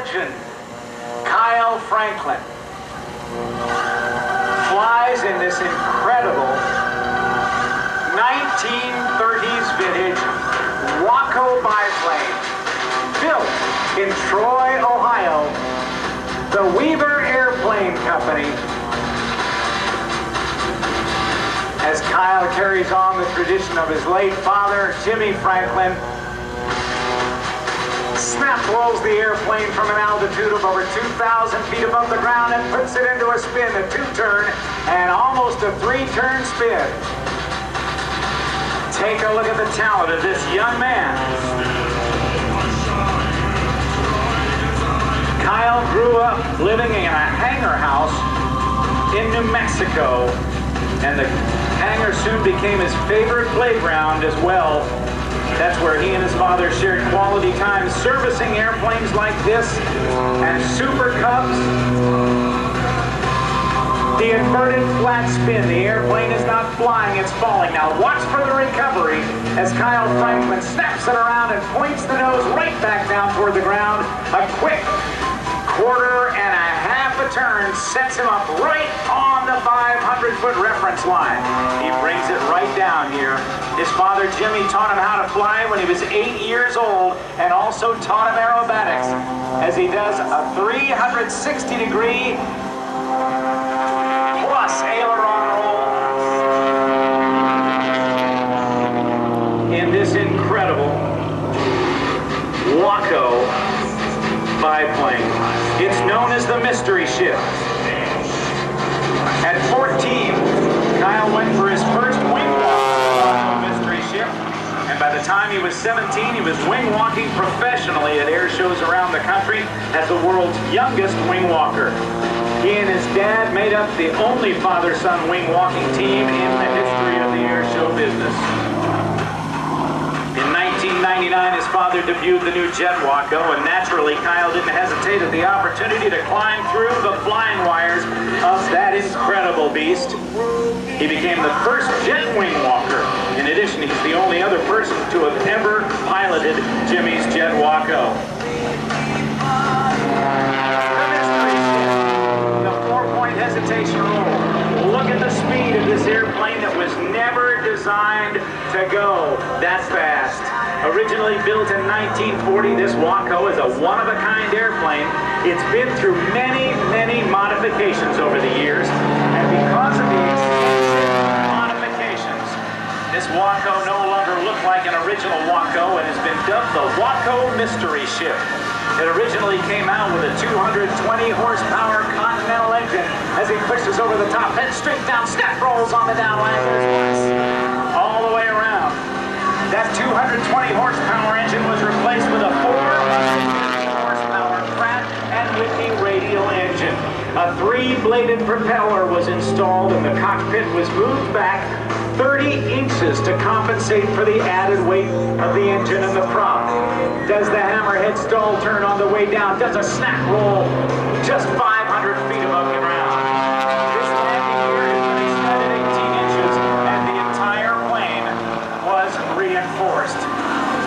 legend, Kyle Franklin, flies in this incredible 1930s vintage Waco biplane built in Troy, Ohio, the Weaver Airplane Company. As Kyle carries on the tradition of his late father, Jimmy Franklin, snap rolls the airplane from an altitude of over 2,000 feet above the ground and puts it into a spin, a two-turn and almost a three-turn spin. Take a look at the talent of this young man. Kyle grew up living in a hangar house in New Mexico, and the hangar soon became his favorite playground as well. That's where he and his father shared quality time servicing airplanes like this and Super Cubs. The inverted flat spin, the airplane is not flying, it's falling. Now watch for the recovery as Kyle Franklin snaps it around and points the nose right back down toward the ground. A quick quarter and a half a turn sets him up right on the 500-foot reference line. He brings it right down here. His father Jimmy taught him how to fly when he was 8 years old and also taught him aerobatics as he does a 360-degree plus aileron roll in this incredible Waco biplane. It's known as the Mystery Ship. At 14, Kyle went for his first wing walk on the Mystery Ship, and by the time he was 17, he was wing walking professionally at air shows around the country as the world's youngest wing walker. He and his dad made up the only father-son wing walking team in the history of the air show business. In 1999, his father debuted the new jet Waco, and naturally, Kyle didn't hesitate at the opportunity to climb through the flying wires of that incredible beast. He became the first jet wing walker. In addition, he's the only other person to have ever piloted Jimmy's jet Waco. The 4-point hesitation rule. Look at the speed of this airplane that was never designed to go that fast. Originally built in 1940, this Waco is a one-of-a-kind airplane. It's been through many, many modifications over the years, and because of the extensive modifications, this Waco no longer looked like an original Waco and has been dubbed the Waco Mystery Ship. It originally came out with a 220 horsepower Continental engine. As he pushes over the top, head straight down, snap rolls on the downline, all the way around. That 220 horsepower engine was replaced with a 450 horsepower Pratt and Whitney radial engine. A 3-bladed propeller was installed and the cockpit was moved back 30 inches to compensate for the added weight of the engine and the prop. Does the hammerhead stall turn on the way down? Does a snap roll just 500 feet above the ground? This landing gear has been extended 18 inches and the entire plane was reinforced,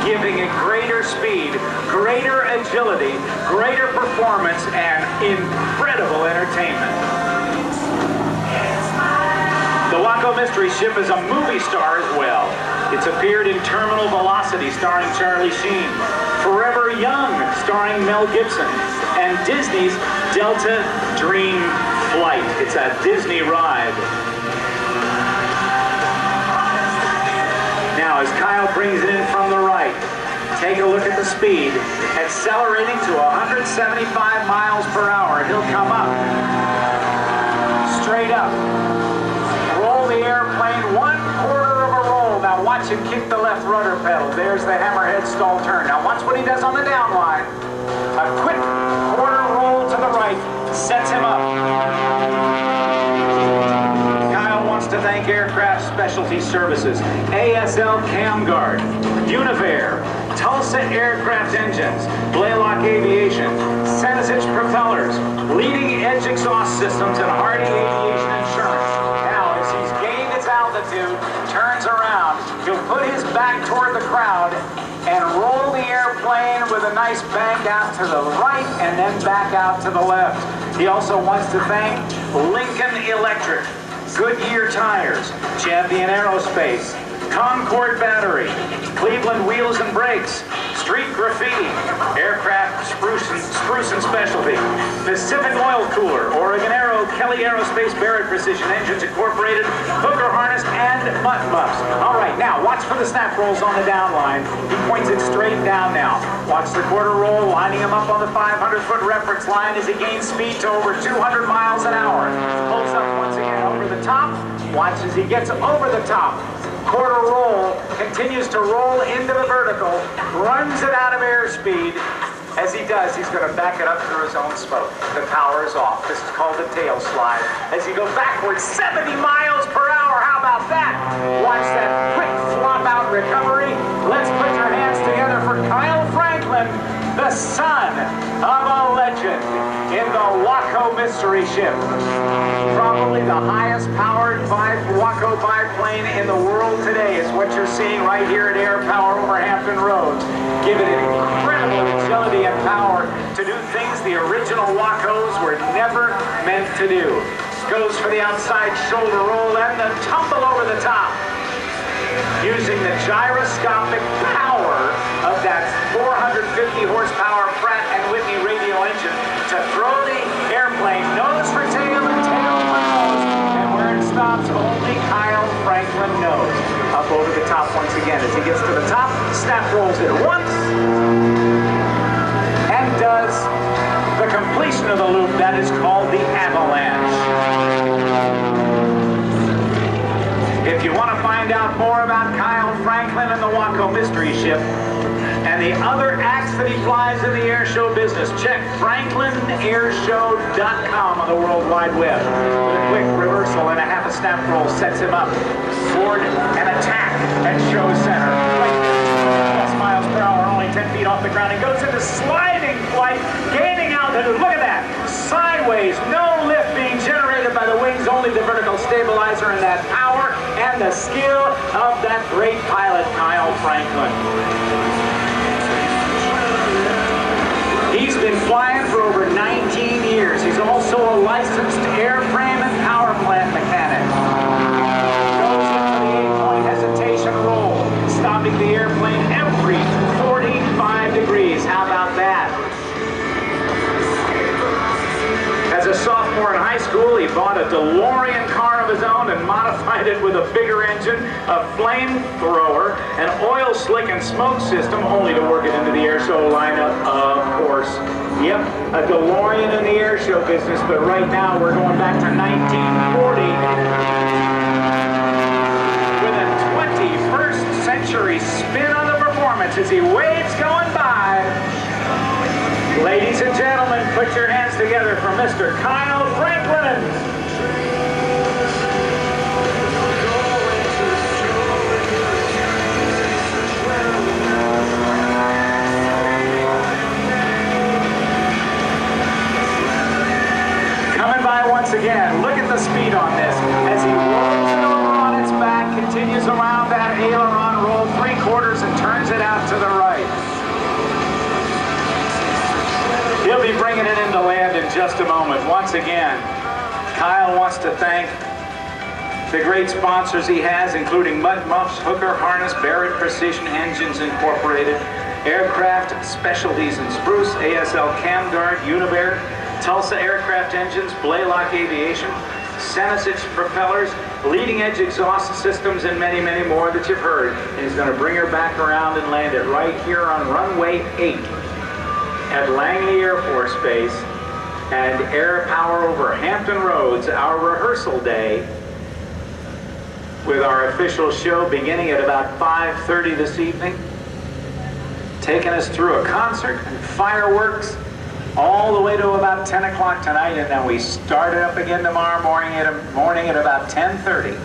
giving it greater speed, greater agility, greater performance, and incredible entertainment. The Waco Mystery Ship is a movie star as well. It's appeared in Terminal Velocity starring Charlie Sheen, Forever Young starring Mel Gibson, and Disney's Delta Dream Flight. It's a Disney ride. Now as Kyle brings it in from the right, take a look at the speed. Accelerating to 175 miles per hour. He'll come up, straight up. Roll the airplane 1/4 of a roll. Now watch him kick the left rudder pedal. There's the hammerhead stall turn. Now watch what he does on the downline. A quick quarter roll to the right sets him up. Kyle wants to thank Aircraft Specialty Services, ASL Camguard, Univair, Tulsa Aircraft Engines, Blaylock Aviation, Senasich Propellers, Leading Edge Exhaust Systems, and Hardy Aviation Insurance. Now, as he's gained its altitude, turns around, he'll put his back toward the crowd and roll the airplane with with a nice bank out to the right and then back out to the left. He also wants to thank Lincoln Electric, Goodyear Tires, Champion Aerospace, Concord Battery, Cleveland Wheels and Brakes, Street Graffiti, Aircraft Spruce and Specialty, Pacific Oil Cooler, Oregon Aero, Kelly Aerospace, Barrett Precision Engines Incorporated, Hooker Harness, and Mutt Muffs. All right, now watch for the snap rolls on the down line. He points it straight down now. Watch the quarter roll, lining him up on the 500-foot reference line as he gains speed to over 200 miles an hour. Pulls up once again over the top. Watch as he gets over the top. Quarter roll, continues to roll into the vertical, runs it out of airspeed. As he does, he's going to back it up through his own smoke. The power is off. This is called a tail slide. As he goes backwards 70 miles per hour. How about that? Watch that quick flop out recovery. Let's put your hands together for Kyle Franklin, the son of a legend in the Waco Mystery Ship. Probably the highest powered Waco biplane in the world today is what you're seeing right here at AirPower over Hampton Roads. Give it an incredible agility and power to do things the original Wacos were never meant to do. Goes for the outside shoulder roll and the tumble over the top. Using the gyroscopic power of that 450 horsepower Pratt & Whitney radial engine to throw the airplane nose for tail and tail for nose. And where it stops, only Kyle Franklin knows. Up over the top once again. As he gets to the top, snap rolls it once and does the completion of the loop. That is called the avalanche. If you want to find out more about Kyle Franklin and the Waco Mystery Ship and the other acts that he flies in the air show business, check FranklinAirshow.com on the World Wide Web. With a quick reversal and a half a snap roll sets him up toward an attack at show center. Plus miles per hour, only 10 feet off the ground. He goes into sliding flight, gaining altitude. Look at that. Sideways, no lift being generated by the wings, only the vertical stabilizer and that power and the skill of that great pilot, Kyle Franklin. He's been flying for over 19 years. He's also a licensed airframe and power plant mechanic. Goes into the 8-point hesitation roll, stopping the airplane every 45 degrees. How about that? As a sophomore in high school, he bought a DeLorean car of his own and modified it with a bigger engine, a flamethrower, an oil slick and smoke system, only to work it into the air show lineup, of course. Yep, a DeLorean in the air show business, but right now we're going back to 1940 with a 21st century spin on the performance as he waves going by. Ladies and gentlemen, put your hands together for Mr. Kyle Franklin. Coming by once again. Look at the speed on this as he rolls it over on its back, continues around that aileron roll 3/4 and turns it out to the right. He'll be bringing it into land in just a moment. Once again, Kyle wants to thank the great sponsors he has, including Mutt Muffs, Hooker Harness, Barrett Precision Engines Incorporated, Aircraft Specialties in Spruce, ASL Camguard, Univair, Tulsa Aircraft Engines, Blaylock Aviation, Senesich Propellers, Leading Edge Exhaust Systems, and many, many more that you've heard. And he's going to bring her back around and land it right here on runway 8. At Langley Air Force Base and AirPower over Hampton Roads, our rehearsal day with our official show beginning at about 5:30 this evening, taking us through a concert and fireworks all the way to about 10 o'clock tonight, and then we start it up again tomorrow morning at about 10:30.